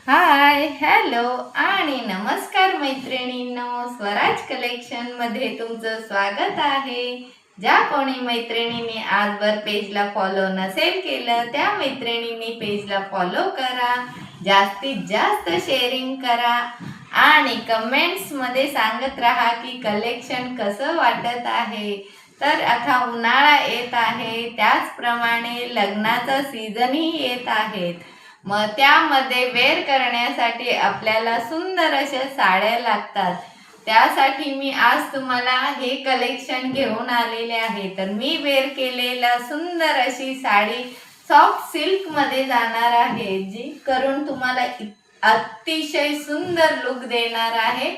Hi hello आणि नमस्कार मैत्रिणींनो, स्वराज कलेक्शन मध्ये तुमचं स्वागत आहे. ज्या कोणी मैत्रिणींनी आजवर पेजला फॉलो नसेल केलं त्या मैत्रिणींनी पेजला फॉलो करा, जास्तीत जास्त शेअरिंग करा आणि कमेंट्स मध्ये सांगत राहा की कलेक्शन कसं वाटत आहे. तर आता उन्हाळा येत आहे, त्याचप्रमाणे लग्नाचा सीझनही येत आहे. मग त्यामध्ये वेअर करण्यासाठी आपल्याला सुंदर अशा साड्या लागतात. त्यासाठी मी आज तुम्हाला हे कलेक्शन घेऊन आलेले आहे. तर मी वेअर केलेला सुंदर अशी साडी सॉफ्ट सिल्क मध्ये जाणार आहे, जी करून तुम्हाला अतिशय सुंदर लुक देणार आहे.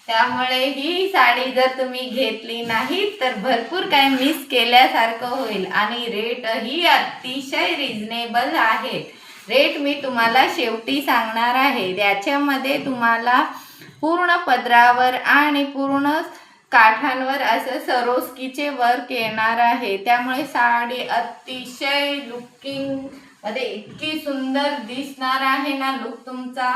त्यामुळे ही साडी जर तुम्ही घेतली नाही तर भरपूर काय मिस केल्यासारखं होईल आणि रेटही अतिशय रिझनेबल आहे. रेट मी तुम्हाला शेवटी सांगणार आहे. याच्यामध्ये तुम्हाला पूर्ण पदरावर आणि पूर्ण काठांवर असं सरोस्कीचे वर्क येणार आहे. त्यामुळे साडी अतिशय लुकिंग मध्ये इतकी सुंदर दिसणार आहे ना लुक तुमचा,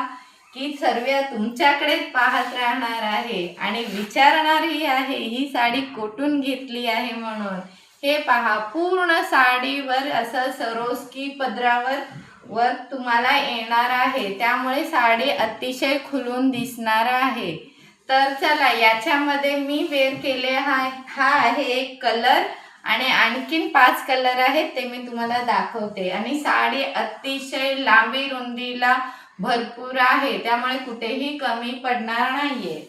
की सर्व तुमच्याकडेच पाहत राहणार आहे आणि विचारणारही आहे ही साडी कुठून घेतली आहे म्हणून. हे पहा, पूर्ण साडीवर असं सरोस्की पदरावर वर्क तुम्हाला येणार आहे. त्यामुळे साडी अतिशय खुलून दिसणार आहे. तर चला, याच्यामध्ये मी वेअर केले हा आहे एक कलर आणि आणखीन 5 कलर आहेत, ते मी तुम्हाला दाखवते. आणि साडी अतिशय लांबी रुंदीला भरपूर आहे, त्यामुळे कुठेही कमी पडणार नाहीये.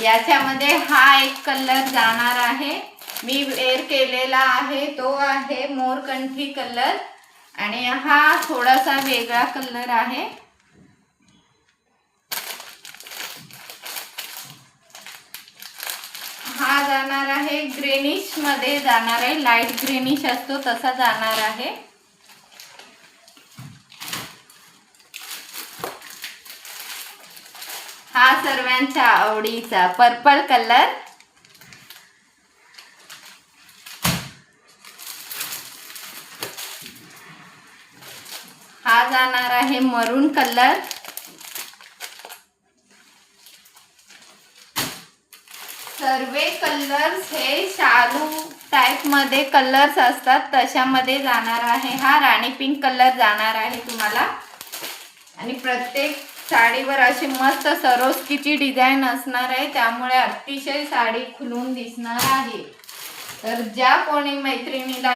याच्यामध्ये हा एक कलर जाणार आहे, मी वेअर केलेला आहे, तो आहे मोरकंठी कलर. आणि हा थोडासा वेगळा कलर आहे. हा जाणार आहे ग्रीनिश मध्ये जाणार आहे, लाईट ग्रीनिश असतो तसा जाणार आहे. हा सर्वांच्या आवडीचा पर्पल कलर. हा जाणार आहे मरून कलर. सर्व कलर्स हे शालू टाइप मध्ये कलर्स असतात तशामध्ये जाणार आहे. हा राणी पिंक कलर जाणार आहे तुम्हाला. आणि प्रत्येक साडीवर अशी मस्त सरोस्कीची डिझाईन असणार आहे, त्यामुळे अतिशय साडी खुलून दिसणार आहे. तर ज्या कोणी मैत्रिणीला